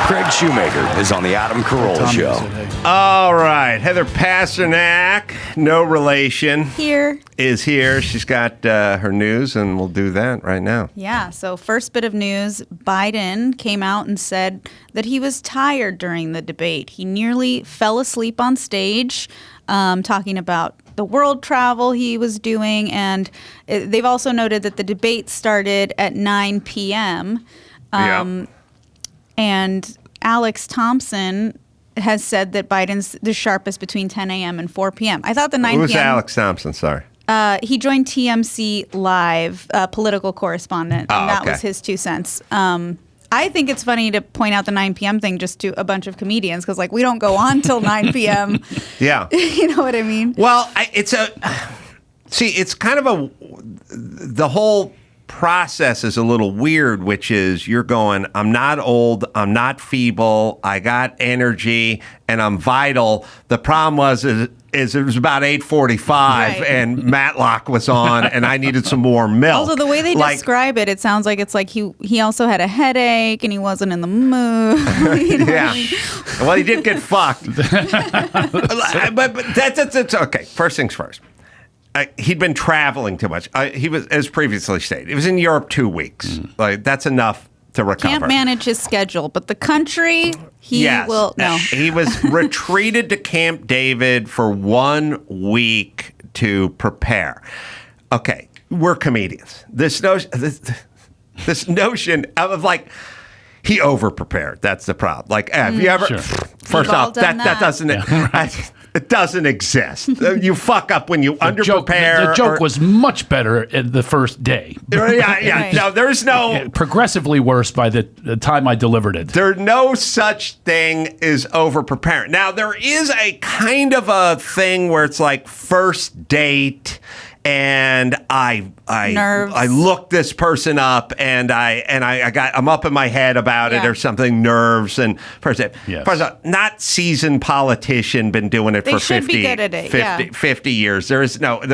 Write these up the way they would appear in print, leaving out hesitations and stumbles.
Craig Shoemaker is on the Adam Carolla Show. All right. Heather Pasternak, no relation, is here. She's got her news, and we'll do that right now. Yeah. So first bit of news, Biden came out and said that he was tired during the debate. He nearly fell asleep on stage, talking about the world travel he was doing. And they've also noted that the debate started at 9 p.m., and Alex Thompson has said that Biden's the sharpest between 10 a.m. and 4 p.m. I thought the 9 p.m. Who's Alex Thompson? Sorry. He joined TMC Live, political correspondent, and that was his 2 cents. I think it's funny to point out the 9 p.m. thing just to a bunch of comedians because, like, we don't go on till 9 p.m. Yeah. You know what I mean? Well, it's kind of the whole process is a little weird, which is you're going, I'm not old, I'm not feeble, I got energy, and I'm vital. The problem was it was about 8:45 and Matlock was on and I needed some more milk. Also, the way they describe it, it sounds like it's like he also had a headache and he wasn't in the mood. You know what I mean? Well, he did get fucked. but that's okay. First things first. He'd been traveling too much. He was, as previously stated, he was in Europe 2 weeks. Like, that's enough to recover. Can't manage his schedule, but the country, will. No, he was retreated to Camp David for 1 week to prepare. Okay, we're comedians. This notion of like. He over-prepared. That's the problem. Like, have you ever? Sure. First off, that doesn't. It doesn't exist. You fuck up when you underprepare. The joke was much better at the first day. Yeah. Right. No, there's no progressively worse by the time I delivered it. There's no such thing as over-preparing. Now there is a kind of a thing where it's like first date. And I looked this person up, and I'm up in my head about it or something. Nerves and first not seasoned politician, been doing it for 50 years. There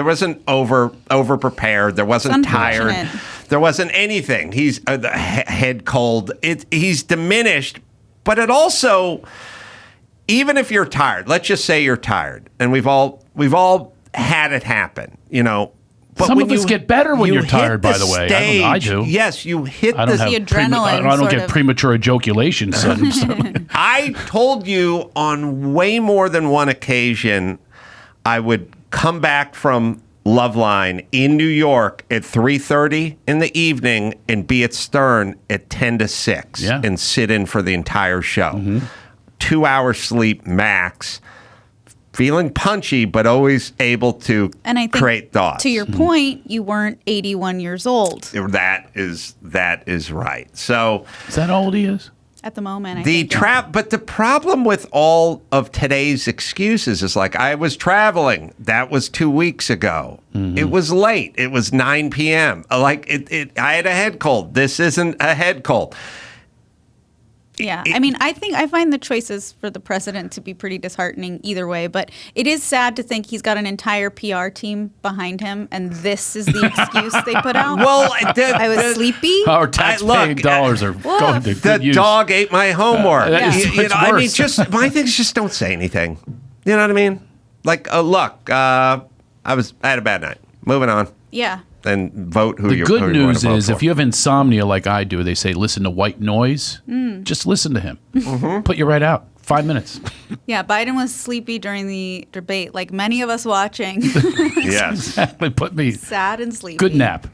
wasn't over prepared. There wasn't tired. There wasn't anything. He's head cold. He's diminished, but it also, even if you're tired, let's just say you're tired, and we've all had it happen, you know. But some of us get better when you're tired, by the way. I do. Yes, you hit the adrenaline. I don't get premature ejaculation. I told you on way more than one occasion I would come back from Loveline in New York at 3:30 in the evening and be at Stern at 10 to 6 and sit in for the entire show. Mm-hmm. 2 hours sleep max. Feeling punchy, but always able to create thoughts. To your point, you weren't 81 years old. That is right. So is that how old he is? At the moment, but the problem with all of today's excuses is like, I was traveling. That was 2 weeks ago. Mm-hmm. It was late. It was 9 p.m. Like I had a head cold. This isn't a head cold. Yeah, I mean, I find the choices for the president to be pretty disheartening either way, but it is sad to think he's got an entire PR team behind him, and this is the excuse they put out. Well, I was sleepy. Our tax-paying dollars are going to good use. The dog ate my homework. I mean, just my thing is just don't say anything. You know what I mean? Like, look, I had a bad night. Moving on. Yeah. And vote who you want to vote for. The good news is if you have insomnia like I do, they say listen to white noise. Just listen to him. Mm-hmm. Put you right out. 5 minutes. Yeah, Biden was sleepy during the debate, like many of us watching. Yes. Exactly. Put me sad and sleepy. Good nap.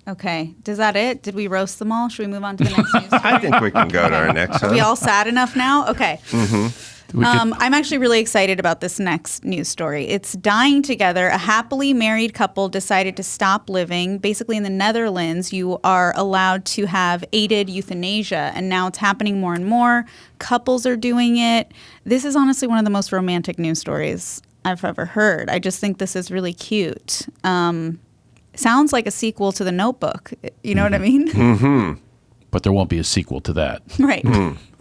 Okay. Is that it? Did we roast them all? Should we move on to the next news story? I think we can go to our next one. Are we all sad enough now? Okay. Mm-hmm. I'm actually really excited about this next news story. It's Dying Together. A happily married couple decided to stop living. Basically, in the Netherlands, you are allowed to have aided euthanasia, and now it's happening more and more. Couples are doing it. This is honestly one of the most romantic news stories I've ever heard. I just think this is really cute. Sounds like a sequel to The Notebook. You know what I mean? Mm-hmm. But there won't be a sequel to that. Right.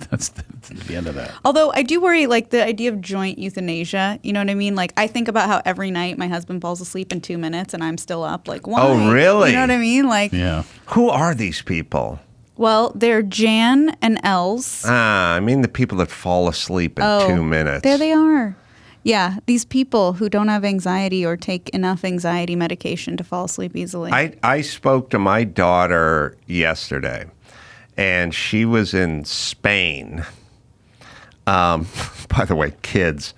That's the end of that. Although I do worry, like, the idea of joint euthanasia, you know what I mean? Like, I think about how every night my husband falls asleep in 2 minutes and I'm still up. Like, why? Oh, really? You know what I mean? Like, yeah. Who are these people? Well, they're Jan and Els. I mean the people that fall asleep in 2 minutes. There they are. Yeah, these people who don't have anxiety or take enough anxiety medication to fall asleep easily. I spoke to my daughter yesterday, and she was in Spain. By the way, kids,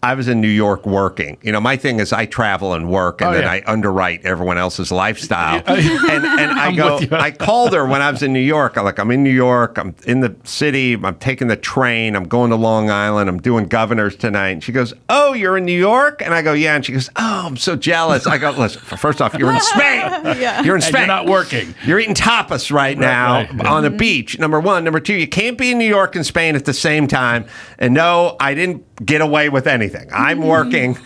I was in New York working. You know, my thing is I travel and work, and then I underwrite everyone else's lifestyle. And I called her when I was in New York. I'm in New York. I'm in the city. I'm taking the train. I'm going to Long Island. I'm doing Governors tonight. And she goes, "Oh, you're in New York?" And I go, "Yeah." And she goes, "Oh, I'm so jealous." I go, "Listen, first off, you're in Spain. You're in Spain. And you're not working. You're eating tapas right now on the beach, number one. Number two, you can't be in New York and Spain at the same time. And no, I didn't get away with anything. I'm working."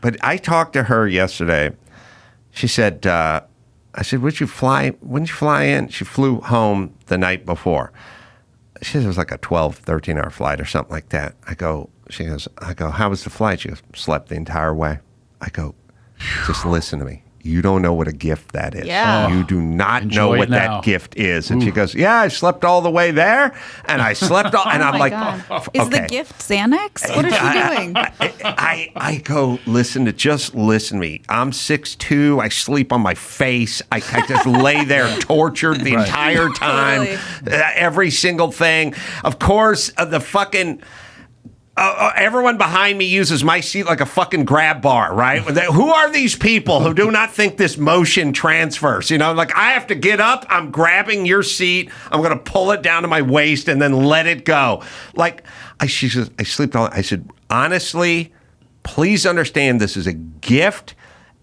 But I talked to her yesterday. She said, I said, when did you fly in? She flew home the night before. She said it was like a 12, 13-hour flight or something like that. I go, "How was the flight?" She goes, "Slept the entire way." I go, "Just listen to me. You don't know what a gift that is. Yeah. You do not Enjoy know what it now. that gift is." And she goes, "Yeah, I slept all the way there, and I slept all." And I'm like, God. okay. Is the gift Xanax? What is she doing? I go, just listen to me. I'm 6'2". I sleep on my face. I just lay there tortured the entire time. Totally. Every single thing. Of course, the fucking... everyone behind me uses my seat like a fucking grab bar, right? Who are these people who do not think this motion transfers? You know, like I have to get up, I'm grabbing your seat, I'm going to pull it down to my waist and then let it go. Like, she says, I sleep all. I said, honestly, please understand this is a gift.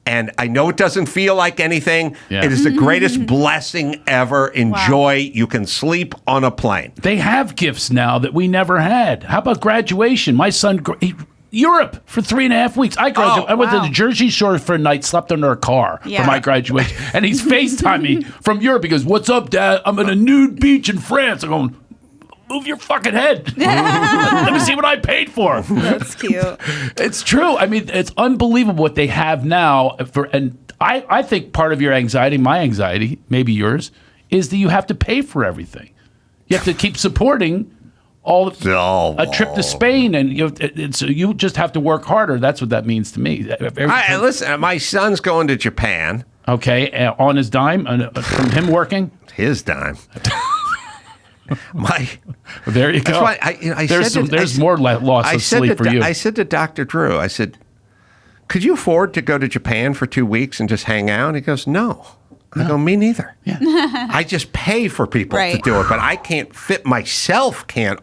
And I know it doesn't feel like anything. Yeah. It is the greatest blessing ever. Enjoy. Wow. You can sleep on a plane. They have gifts now that we never had. How about graduation? My son, Europe for 3.5 weeks. I graduated. I went to the Jersey Shore for a night, slept under a car for my graduation. And he's FaceTiming me from Europe. He goes, "What's up, Dad? I'm at a nude beach in France." I'm going, "Move your fucking head. Let me see what I paid for." That's cute. It's true. I mean, it's unbelievable what they have now. And I think part of your anxiety, my anxiety, maybe yours, is that you have to pay for everything. You have to keep supporting a trip to Spain, and so you just have to work harder. That's what that means to me. Listen, my son's going to Japan. Okay, on his dime, from him working? His dime. There you go. There's more loss of sleep for you. I said to Dr. Drew, I said, "Could you afford to go to Japan for 2 weeks and just hang out?" He goes, "No." I go, "Me neither." Yeah. I just pay for people to do it, but I can't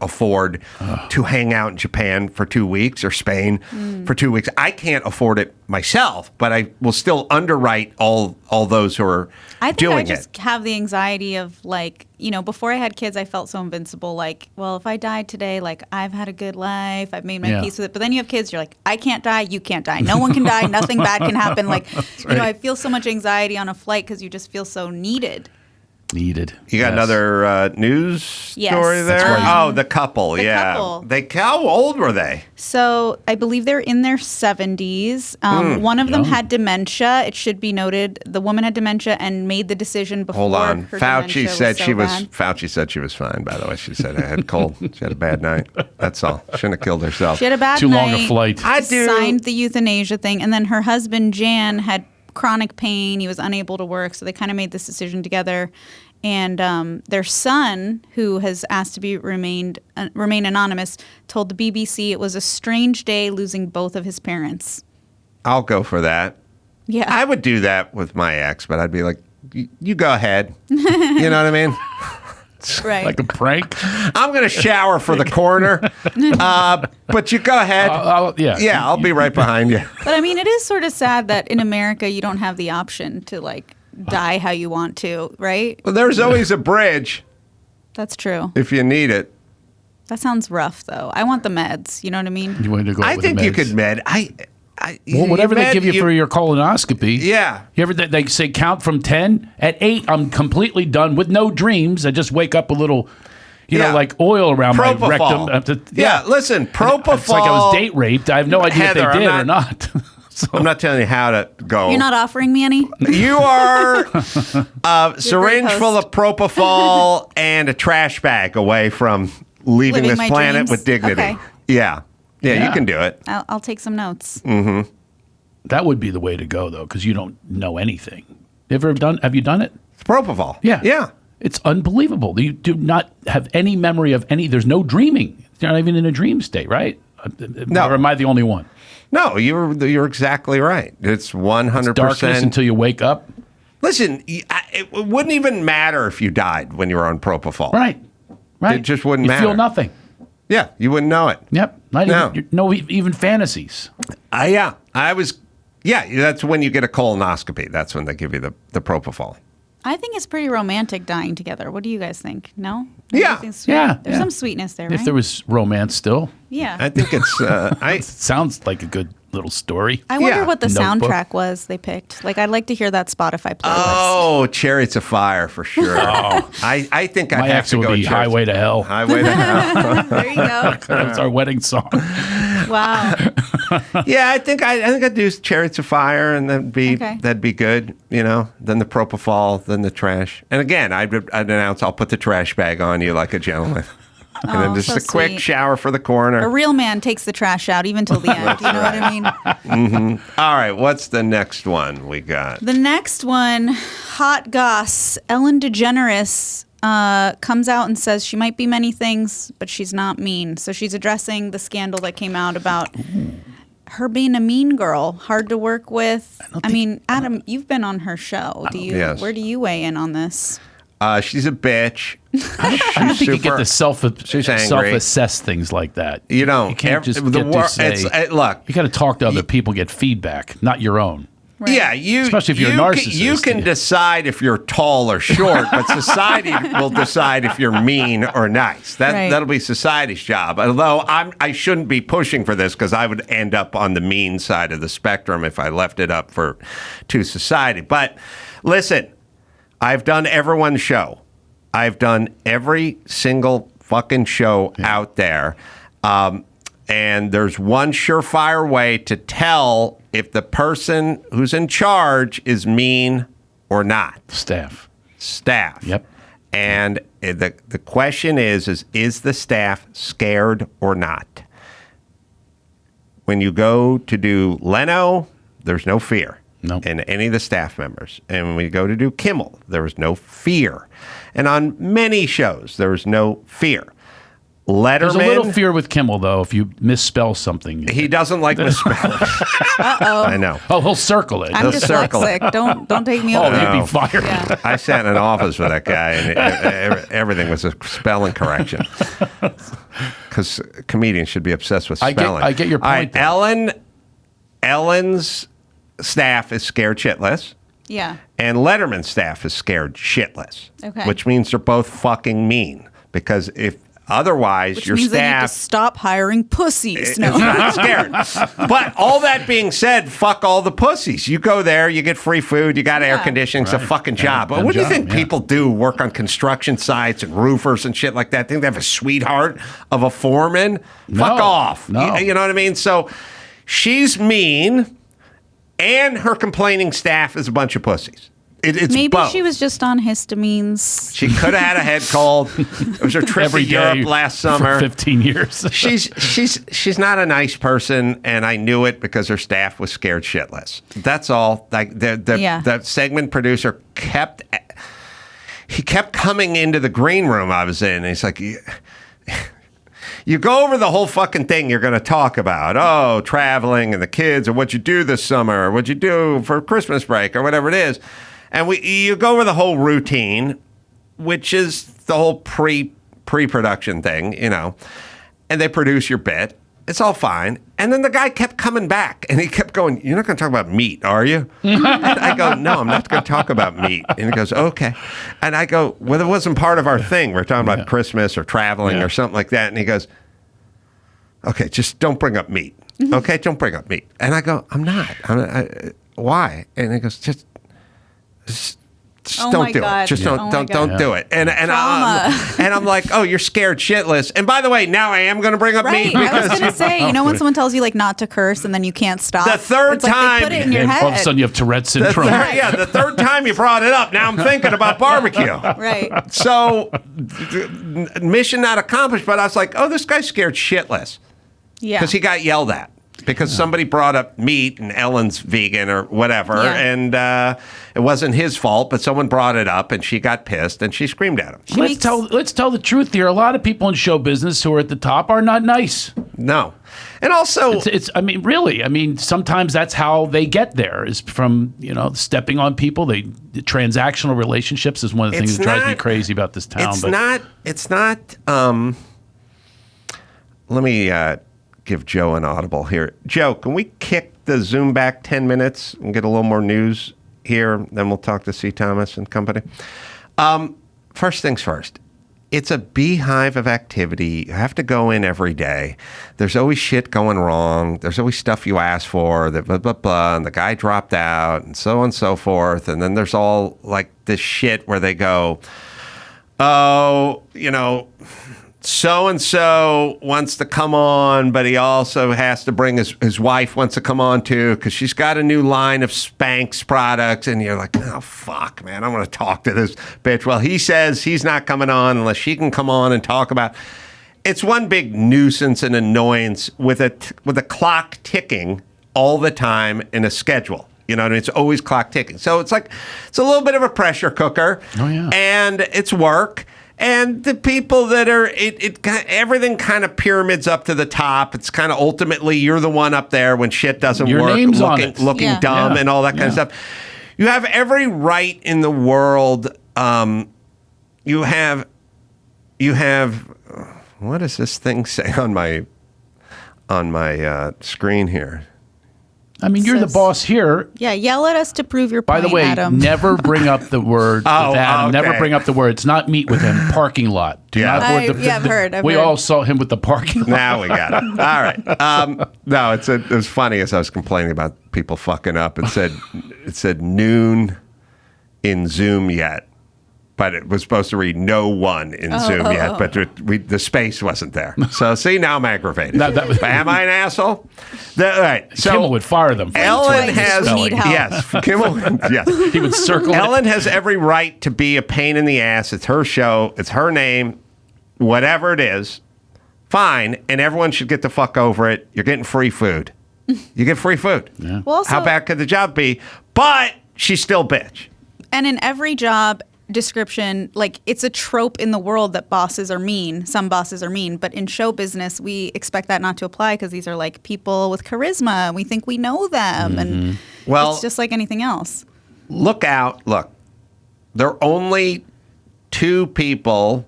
afford to hang out in Japan for 2 weeks or Spain for 2 weeks. I can't afford it myself, but I will still underwrite all those who are doing it. I just have the anxiety of, like, you know, before I had kids, I felt so invincible. Like, well, if I died today, like, I've had a good life. I've made my peace with it. But then you have kids, you're like, I can't die. You can't die. No one can die. Nothing bad can happen. Like, you know, I feel so much anxiety on a flight because you just feel so needed. You got another news story there? The couple. Couple. How old were they? So I believe they're in their 70s. One of them had dementia. It should be noted. The woman had dementia and made the decision before. Hold on. Her Fauci said bad. Fauci said she was fine, by the way. She said I had cold. She had a bad night. That's all. Shouldn't have killed herself. She had a bad Too night. long a flight. Signed the euthanasia thing. And then her husband, Jan, had chronic pain. He was unable to work. So they kind of made this decision together. And their son, who has asked to remain anonymous, told the BBC it was a strange day losing both of his parents. I'll go for that. Yeah. I would do that with my ex, but I'd be like, you go ahead. You know what I mean? Right. Like a prank? I'm going to shower for the coroner, but you go ahead. I'll be right behind you. But I mean, it is sort of sad that in America you don't have the option to, like, die how you want to, right? Well, there's always a bridge. That's true. If you need it. That sounds rough, though. I want the meds. You know what I mean? You want to go I with think the meds. you could med. Whatever they give you for your colonoscopy. Yeah. You ever they say count from 10? At 8, I'm completely done with no dreams. I just wake up a little, you know, like oil around Propofol. my rectum. Listen, propofol. It's like I was date raped. I have no idea Heather, if they did or not. I'm not telling you how to go. You're not offering me any? You are a syringe host. full of propofol and a trash bag away from leaving Living this my planet dreams? with dignity. Okay. Yeah, you Yeah. can do it. I'll take some notes. That would be the way to go, though, because you don't know anything. Have you done it? It's propofol. Yeah. Yeah. It's unbelievable. You do not have any memory of any. There's no dreaming. You're not even in a dream state, right? No. Or am I the only one? No, you're exactly right. It's 100%. Darkness until you wake up. Listen, it wouldn't even matter if you died when you were on propofol. Right. It just wouldn't you matter. feel nothing. Yeah, you wouldn't know it. Yep. Not No. even fantasies. Yeah, that's when you get a colonoscopy. That's when they give you the propofol. I think it's pretty romantic dying together. What do you guys think? No? Yeah. Everything's sweet? Yeah, There's yeah. some sweetness there, right? If there was romance still, yeah. I think it's it sounds like a good little story. I wonder Yeah. what the Notebook. soundtrack was they picked. Like, I'd like to hear that Spotify playlist. Oh, Chariots of Fire for sure. I think I My have ex to would go be Chariots- Highway to Hell. Highway to Hell. There you go. That's our wedding song. Wow. Yeah, I think I'd do Chariots of Fire, and Okay. that'd be good. You know, then the propofol, then the trash, and again, I'd announce I'll put the trash bag on you like a gentleman, and then just so a quick sweet. shower for the A corner. real man takes the trash out even till the end. You know what I mean? All right, what's the next one we got? The next one, hot goss. Ellen DeGeneres comes out and says she might be many things, but she's not mean. So she's addressing the scandal that came out about her being a mean girl, hard to work with. I mean, Adam, you've been on her show. Yes. Where do you weigh in on this? She's a bitch. I don't think you get to She's angry. self-assess things like that. You don't. You can't just The get wor- to say. look. You got to talk to other people, get feedback, not your own. Right. Yeah, you Especially if you're a narcissist. You can decide if you're tall or short, but society will decide if you're mean or nice. That'll be society's job. Although I shouldn't be pushing for this because I would end up on the mean side of the spectrum if I left it up to society. But listen, I've done everyone's show. I've done every single fucking show out there. And there's one surefire way to tell if the person who's in charge is mean or not. Staff. Yep. And the question is the staff scared or not? When you go to do Leno, there's no fear in any of the staff members. And when you go to do Kimmel, there was no fear. And on many shows, there was no fear. Letterman. There's a little fear with Kimmel, though, if you misspell something. He doesn't like misspelling. Uh-oh. I know. Oh, he'll circle it. I'm He'll circle it. dyslexic. Don't take me Oh, over. you'd be fired. Yeah. I sat in an office with that guy, and everything was a spelling correction. Because comedians should be obsessed with spelling. I get your All point, right, Ellen's staff is scared shitless. Yeah. And Letterman's staff is scared shitless. Okay. Which means they're both fucking mean. Because if otherwise Which your means they need to staff stop hiring pussies. is No. not scared. But all that being said, fuck all the pussies. You go there, you get free food, you got air conditioning, it's a fucking job. But what do you think people do? Work on construction sites and roofers and shit like that? Think they have a sweetheart of a foreman? Fuck off. No. You know what I mean? So she's mean, and her complaining staff is a bunch of pussies. It's Maybe both. she was just on histamines. She could have had a head cold. It was her trip Every to day Europe last summer. for 15 years. She's not a nice person, and I knew it because her staff was scared shitless. That's all. Like the segment producer kept coming into the green room I was in. And he's like, you go over the whole fucking thing you're going to talk about. Oh, traveling and the kids, or what you do this summer, or what you do for Christmas break, or whatever it is. And you go over the whole routine, which is the whole pre-production thing, you know. And they produce your bit. It's all fine. And then the guy kept coming back, and he kept going, "You're not going to talk about meat, are you?" And I go, "No, I'm not going to talk about meat." And he goes, "Okay." And I go, "Well, it wasn't part of our thing. We're talking about Christmas or traveling or something like that." And he goes, "Okay, just don't bring up meat. Okay, don't bring up meat." And I go, "I'm not. Why?" And he goes, just Just don't do it. Just don't do it. And I'm like, oh, you're scared shitless. And by the way, now I am going to bring up meat because I was going to say, when someone tells you like not to curse and then you can't stop. The third time, they put it in your and head. all of a sudden you have Tourette's syndrome. The third time you brought it up. Now I'm thinking about barbecue. Right. So mission not accomplished. But I was like, oh, this guy's scared shitless. Yeah. Because he got yelled at. Because somebody brought up meat and Ellen's vegan or whatever, and it wasn't his fault, but someone brought it up and she got pissed and she screamed at him. Let's tell the truth here. A lot of people in show business who are at the top are not nice. No. And also, sometimes that's how they get there is from, stepping on people. The transactional relationships is one of the things that drives me crazy about this town. It's not, let me give Joe an audible here. Joe, can we kick the Zoom back 10 minutes and get a little more news here? Then we'll talk to C. Thomas and company. First things first. It's a beehive of activity. You have to go in every day. There's always shit going wrong. There's always stuff you ask for, that blah, blah, blah, and the guy dropped out, and so on and so forth. And then there's all like this shit where they go, oh, so-and-so wants to come on, but he also has to bring his wife wants to come on too because she's got a new line of Spanx products. And you're like, oh, fuck, man, I want to talk to this bitch. Well, he says he's not coming on unless she can come on and talk about. It's one big nuisance and annoyance with a clock ticking all the time in a schedule. You know what I mean? It's always clock ticking. So it's a little bit of a pressure cooker. Oh, yeah. And it's work. And the people that are, everything kind of pyramids up to the top. It's kind of ultimately you're the one up there when shit doesn't Your work, name's on it. looking dumb and all that kind of stuff. You have every right in the world. You have. What does this thing say on my screen here? I mean, you're the boss here. Yeah, yell at us to prove your By point, the way, Adam. never bring up the word with Adam. Okay. Never bring up the word. It's not meet with him. Parking lot. I've heard. We all saw him with the parking lot. Now we got it. All right. No, it was funny as I was complaining about people fucking up. It said noon in Zoom yet. But it was supposed to read no one in Zoom yet, but the space wasn't there. So see, now I'm aggravated. Am I an asshole? All right. So Kimmel would fire them. Ellen has Kimmel. Yes, he would circle. Ellen has every right to be a pain in the ass. It's her show. It's her name. Whatever it is, fine. And everyone should get the fuck over it. You're getting free food. You get free food. Yeah. Well, also, how bad could the job be? But she's still bitch. And in every job description, like, it's a trope in the world that bosses are mean. Some bosses are mean, but in show business, we expect that not to apply because these are like people with charisma. We think we know them, and it's just like anything else. Look out! Look, there are only two people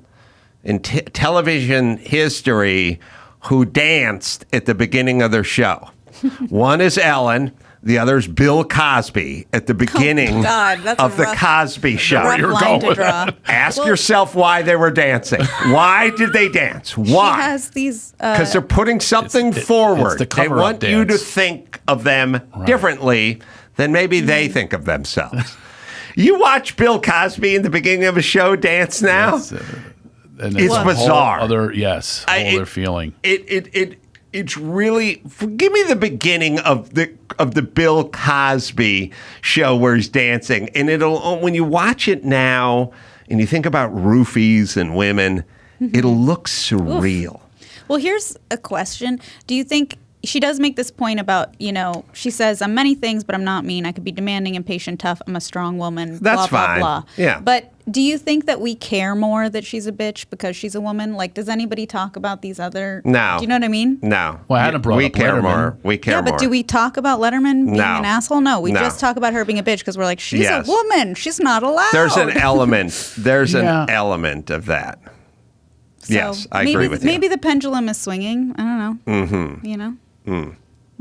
in television history who danced at the beginning of their show. One is Ellen. The other's Bill Cosby at the beginning of the Cosby Show. You're going. Ask yourself why they were dancing. Why did they dance? Why? She has these because they're putting something forward. They want dance. you to think of them differently than maybe they think of themselves. You watch Bill Cosby in the beginning of a show dance now. Yes, and it's bizarre. Other feeling. It's really, give me the beginning of the Bill Cosby show where he's dancing, and when you watch it now and you think about roofies and women, it'll look surreal. Oof. Well, here's a question: do you think she does make this point about, she says, I'm many things, but I'm not mean. I could be demanding, impatient, tough. I'm a strong woman. That's blah, fine. blah, blah. Yeah. But do you think that we care more that she's a bitch because she's a woman? Like, does anybody talk about these other? No. Do you know what I mean? No. Well, Adam brought we up care Letterman. more. We care more. Yeah, but do we talk about Letterman being an asshole? No, we just talk about her being a bitch because we're like, she's a woman. She's not allowed. There's an element. An element of that. So yes, I agree with you. Maybe the pendulum is swinging. I don't know. Mm-hmm.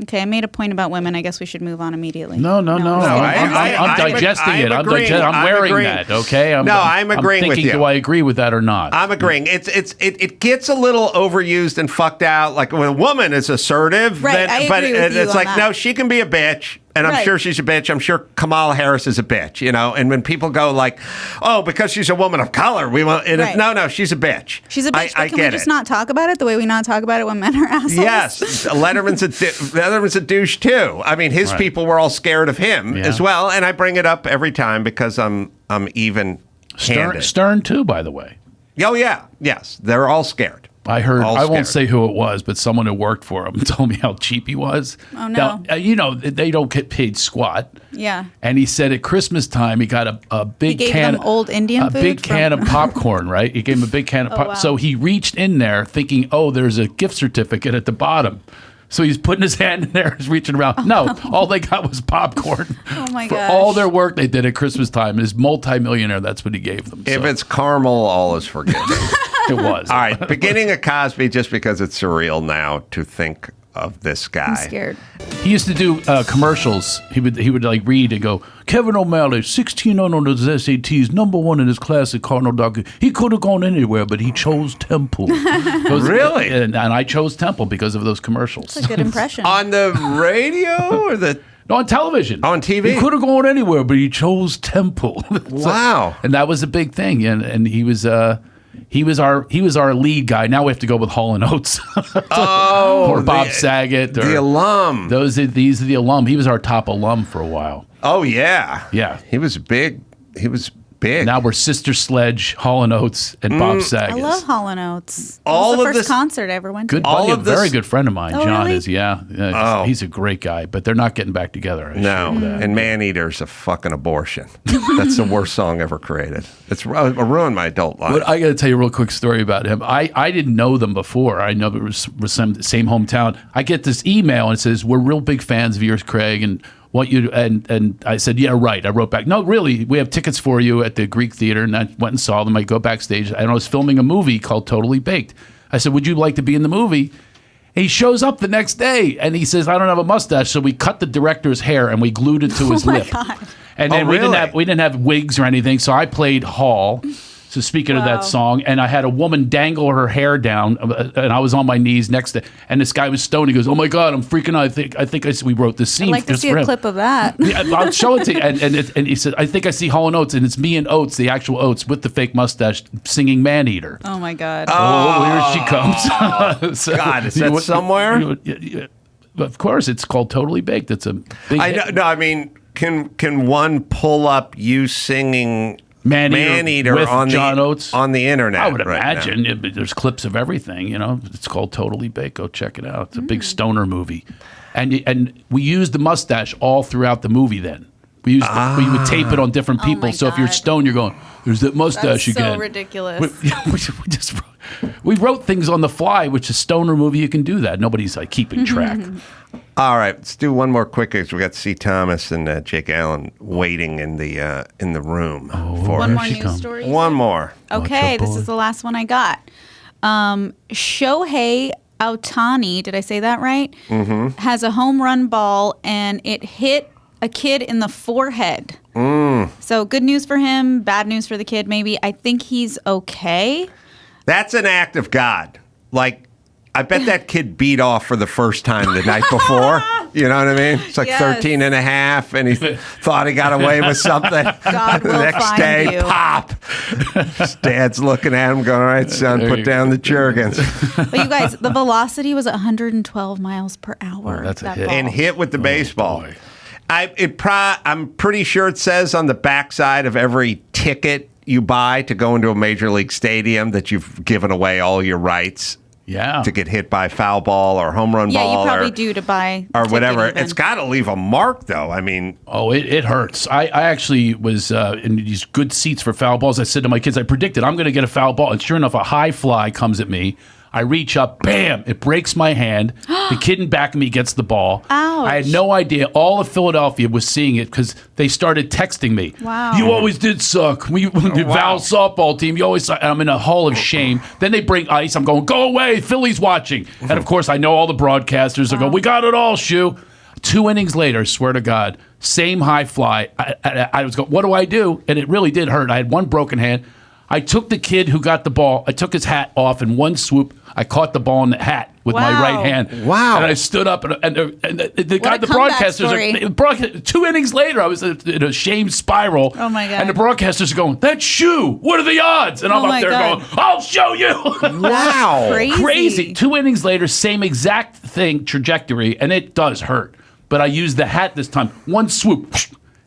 Okay, I made a point about women. I guess we should move on immediately. No. I'm digesting it. I'm wearing that. Okay. I'm agreeing with you. Do I agree with that or not? I'm agreeing. It gets a little overused and fucked out. Like when a woman is assertive, right? I agree with you it's on like that. no, she can be a bitch. And I'm Right. sure she's a bitch. I'm sure Kamala Harris is a bitch, And when people go like, "Oh, because she's a woman of color, we want," Right. no, she's a bitch. She's a bitch. I But can get we just it. not talk about it the way we not talk about it when men are assholes? Yes, Letterman's a douche too. I mean, his people were all scared of him as well, and I bring it up every time because I'm even handed. Stern too, by the way. Oh yeah, yes, they're all scared. I heard. All I won't scared. say who it was, but someone who worked for him told me how cheap he was. Oh, no. Now, they don't get paid squat. Yeah. And he said at Christmas time he got a big He gave can them old Indian food big from- can of popcorn, right? He gave him a big can of popcorn. wow. So he reached in there thinking, "Oh, there's a gift certificate at the bottom." So he's putting his hand in there, he's reaching around. No, all they got was popcorn. Oh my For gosh. all their work they did at Christmas time. His multimillionaire, that's what he gave them. If So it's caramel, all is forgiven. it was. All right, beginning of Cosby, just because it's surreal now to think of this guy. I'm scared. He used to do commercials. He would like read and go, Kevin O'Malley, 16 on his SATs, #1 in his class at Cardinal Dock. He could have gone anywhere, but he chose Temple. Really? And I chose Temple because of those commercials. That's a good impression. On the radio or the No, on television. On TV? He could have gone anywhere, but he chose Temple. Wow. And that was a big thing. And he was our lead guy. Now we have to go with Hall and Oates. or Bob Saget. Or the alum. These are the alum. He was our top alum for a while. Oh yeah, Yeah. He was big. He was big. Now we're Sister Sledge, Hall and Oates, and Bob Saget. I love Hall & Oates. All That was of the first this- concert I ever went to. Good all buddy, of a very this- good friend of mine. Oh, John really? is, yeah. Oh. He's a great guy, but they're not getting back together. I No, assure you that. and Maneater's a fucking abortion. That's the worst song ever created. It ruined my adult life. But I got to tell you a real quick story about him. I didn't know them before. I know it was same hometown. I get this email and it says, "We're real big fans of yours, Craig, and want you to," and I said, "Yeah, right." I wrote back, "No, really, we have tickets for you at the Greek Theater," and I went and saw them. I go backstage, and I was filming a movie called Totally Baked. I said, "Would you like to be in the movie?" And he shows up the next day, and he says, "I don't have a mustache," so we cut the director's hair and we glued it to his lip. God. And then Oh, really? we didn't have wigs or anything, so I played Hall. So speaking of Wow. that song, and I had a woman dangle her hair down, and I was on my knees next to, and this guy was stoned. He goes, "Oh my God, I'm freaking out. I think we wrote this scene." I'd like to just see for a him." clip of that. Yeah, I'll show it to you. And he said, "I think I see Hall and Oates, and it's me and Oates, the actual Oates with the fake mustache, singing Maneater." Oh my God. Oh, here she comes. So, God, is that somewhere? Of course, it's called Totally Baked. It's a big I know. hit. No, I mean, can one pull up you singing Maneater with on John the Oates? on the internet? I would right imagine now? there's clips of everything. It's called Totally Baked. Go check it out. It's a big stoner movie, and we used the mustache all throughout the movie. Then we would tape it on different people. my So if you're God. stoned, you're going, "There's that mustache That's so again." ridiculous. We wrote things on the fly, which a stoner movie you can do that. Nobody's like keeping track. All right, let's do one more quick. We got C. Thomas and Jake Allen waiting in the room for One us. more she news comes. story. One more. Okay, Watch out, this boy. is the last one I got. Shohei Ohtani, did I say that right? Mm-hmm. Has a home run ball and it hit a kid in the forehead. So good news for him, bad news for the kid maybe. I think he's okay. That's an act of God. Like, I bet that kid beat off for the first time the night before. You know what I mean? It's like Yes. 13 and a half, and he thought he got away with something. God The will next find day, you. pop. His dad's looking at him going, "All right, son, There put you down the Jergens." But you guys, the velocity was 112 miles per hour. Oh, that's a that hit. ball. And hit with the baseball. boy. I'm pretty sure it says on the backside of every ticket you buy to go into a major league stadium that you've given away all your rights Yeah. to get hit by a foul ball or home run Yeah, ball you probably or, do to buy or a ticket whatever. even. It's got to leave a mark, though. I mean, Oh, it hurts. I actually was in these good seats for foul balls. I said to my kids, I predicted I'm going to get a foul ball. And sure enough, a high fly comes at me. I reach up, bam, it breaks my hand. The kid in back of me gets the ball. Ouch. I had no idea. All of Philadelphia was seeing it because they started texting me. Wow. You always did suck. The Val softball team, you always suck. And I'm in a hall of shame. Then they bring ice. I'm going, go away. Philly's watching. And of course, I know all the broadcasters are going, we got it all, Shoe. 2 innings later, swear to God, same high fly. I was going, what do I do? And it really did hurt. I had one broken hand. I took the kid who got the ball. I took his hat off in one swoop. I caught the ball in the hat with my right hand. Wow. And I stood up, and the guy, the comeback broadcasters, 2 innings later, I was in a shame spiral. Oh, my God. And the broadcasters are going, that shoe, what are the odds? And I'm up there going, I'll show you. Wow. Crazy. 2 innings later, same exact thing, trajectory, and it does hurt. But I used the hat this time. One swoop.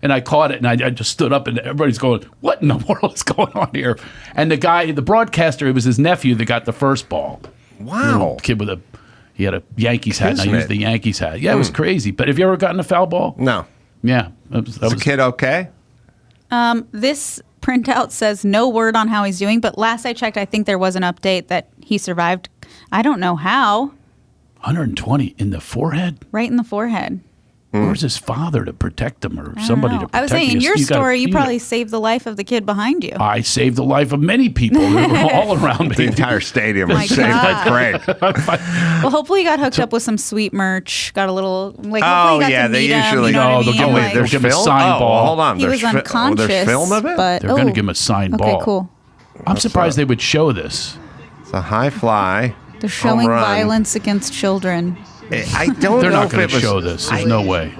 And I caught it, and I just stood up, and everybody's going, what in the world is going on here? And the guy, the broadcaster, it was his nephew that got the first ball. Wow. Little kid he had a Yankees hat, and I used the Yankees hat. Yeah, it was crazy. But have you ever gotten a foul ball? No. Yeah. Is the kid okay? This printout says no word on how he's doing, but last I checked, I think there was an update that he survived. I don't know how. 120 in the forehead? Right in the forehead. Where's his father to protect him, or somebody to protect him? I was saying, in your story, you probably saved the life of the kid behind you. I saved the life of many people that were all around me. The entire stadium was My saved by Craig. Well, hopefully you got hooked up with some sweet merch. Got a little, hopefully Oh, you got yeah, to they meet him, usually- you know what I they'll mean? give Like, there's There's give him a film? signed ball. Well, hold on. he was There's unconscious. there's film of it? But, They're going to give him a signed ball. Okay, cool. I'm surprised they would show this. It's a high fly. They're showing home run. violence against children. I don't They're know not if going it to was... show this. There's no way.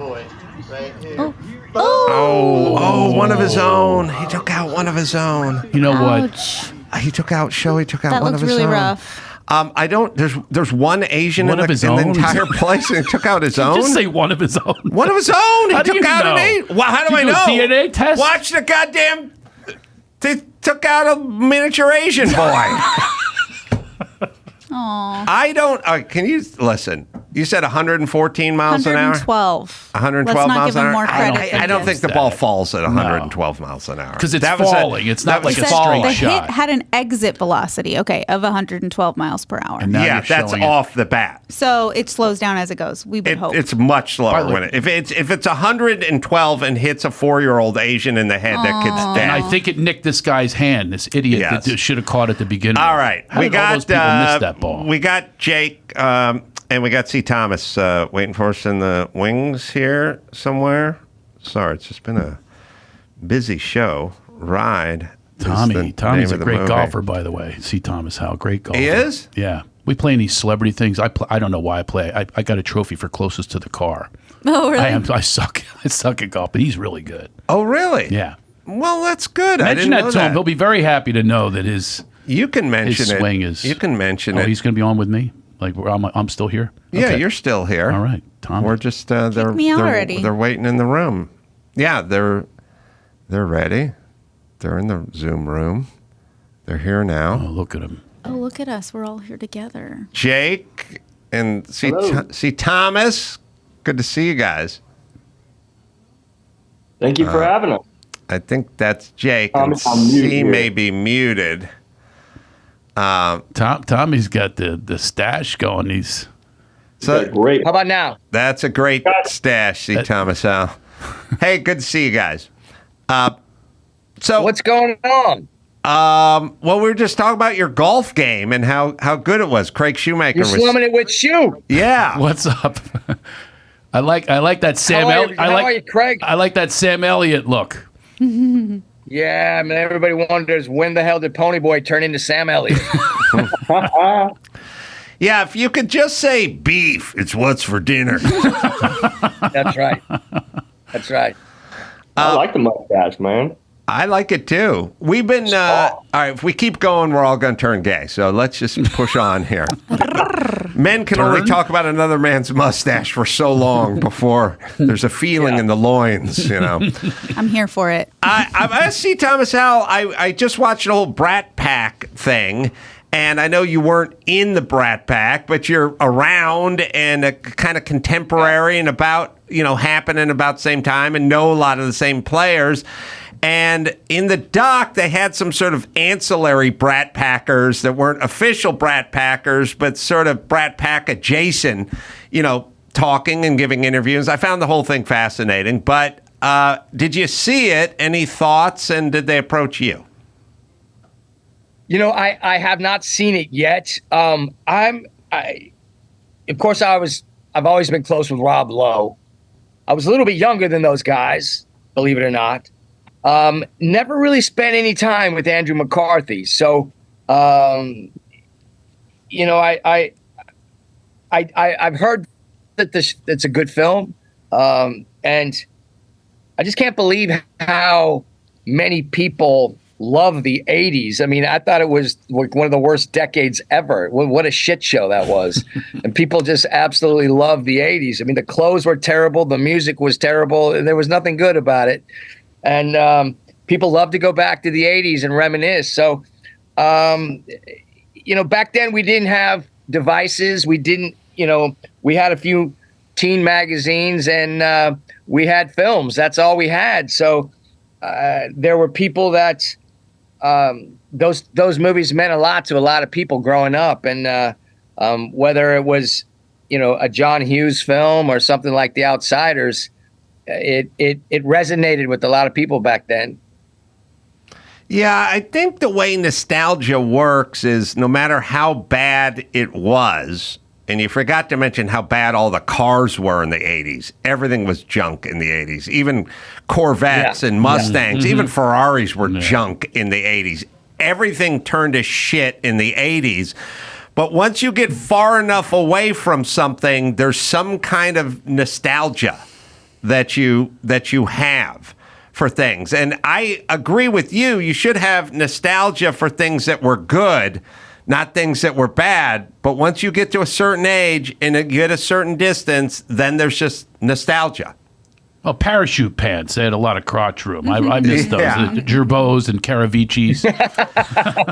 Oh, one of his own. He took out one of his own. You know what? Ouch. He took out That one looks of his really own. rough. I don't. There's one Asian One in of his the own? entire place, and he took out his own. Just say one of his own. One of his own. He How do took you out know? an eight. Well, how do Did I you do a know? DNA test? Watch the goddamn. They took out a miniature Asian boy. I don't. Can you listen? You said 114 miles an hour. 112. 112 Let's not miles give an him hour. more credit. I don't think the that. ball falls at 112 miles an hour Because it's That was falling. It's not that was like a Said straight the shot. hit had an exit velocity, of 112 miles per hour. And now Yeah, you're that's showing it. off the bat. So it slows down as it goes. We would hope. It's much slower By the way- when if it's 112 and hits a 4-year-old Asian in the head, that kid's And dead. I think it nicked this guy's hand, this idiot Yes. that should have caught it to begin with. All right, How we did all got those people miss that ball? We got Jake and we got C. Thomas waiting for us in the wings here somewhere. Sorry, it's just been a busy show. Ride. is the Tommy's name a of the great movie. golfer, by the way. See Thomas Howell, great golfer. He is? Yeah. We play in these celebrity things. I don't know why I play. I got a trophy for closest to the car. Oh, really? I suck. I suck at golf, but he's really good. Oh, really? Yeah. Well, that's good. I Mention didn't know that to him. that. He'll be very happy to know that his You can mention his it. swing is. You can mention Oh, it. he's going to be on with me. Like I'm still here. Yeah, Okay. you're still here. All right, Tom. We're just they're me out they're, already. they're waiting in the room. Yeah, they're ready. They're in the Zoom room. They're here now. Oh, look at him. Oh, look at us. We're all here together. Jake and C. Thomas. Good to see you guys. Thank you for having us. I think that's Jake. I'm And muted C here. may be muted. Tommy's got the stash going. He's So Great. How about now? that's a great stash, C. Thomas Al. Hey, good to see you guys. So What's going on? well, we were just talking about your golf game and how good it was. Craig Shoemaker You're was. slumming it with shoe. Yeah. what's up? I like that Sam. How are you, I how like are you, Craig? I like that Sam Elliott look. Yeah, I mean, everybody wonders when the hell did Ponyboy turn into Sam Elliott? Yeah, if you could just say beef, it's what's for dinner. That's right. That's right. I like the mustache, man. I like it too. We've been, all right, if we keep going, we're all going to turn gay. So let's just push on here. Men can only talk about another man's mustache for so long before there's a feeling in the loins, you know. I'm here for it. I see Thomas Howell. I just watched the whole Brat Pack thing. And I know you weren't in the Brat Pack, but you're around and a kind of contemporary and about, happening about the same time and know a lot of the same players. And in the doc, they had some sort of ancillary Brat Packers that weren't official Brat Packers, but sort of Brat Pack adjacent, talking and giving interviews. I found the whole thing fascinating. But did you see it? Any thoughts? And did they approach you? I have not seen it yet. Of course, I've always been close with Rob Lowe. I was a little bit younger than those guys, believe it or not. Never really spent any time with Andrew McCarthy. So, I've heard that it's a good film. And I just can't believe how many people love the 80s. I mean, I thought it was like one of the worst decades ever. What a shit show that was. And people just absolutely love the 80s. I mean, the clothes were terrible. The music was terrible. There was nothing good about it. And people love to go back to the 80s and reminisce. So, back then we didn't have devices. We didn't, we had a few teen magazines and we had films. That's all we had. So there were people that those movies meant a lot to a lot of people growing up. And whether it was, a John Hughes film or something like The Outsiders, it resonated with a lot of people back then. Yeah, I think the way nostalgia works is no matter how bad it was, and you forgot to mention how bad all the cars were in the 80s. Everything was junk in the 80s. Even Corvettes and Mustangs, even Ferraris were junk in the 80s. Everything turned to shit in the 80s. But once you get far enough away from something, there's some kind of nostalgia that you have for things. And I agree with you. You should have nostalgia for things that were good, not things that were bad. But once you get to a certain age and you get a certain distance, then there's just nostalgia. Well, parachute pants. They had a lot of crotch room. I missed those. The Gerbots and Caraviccis.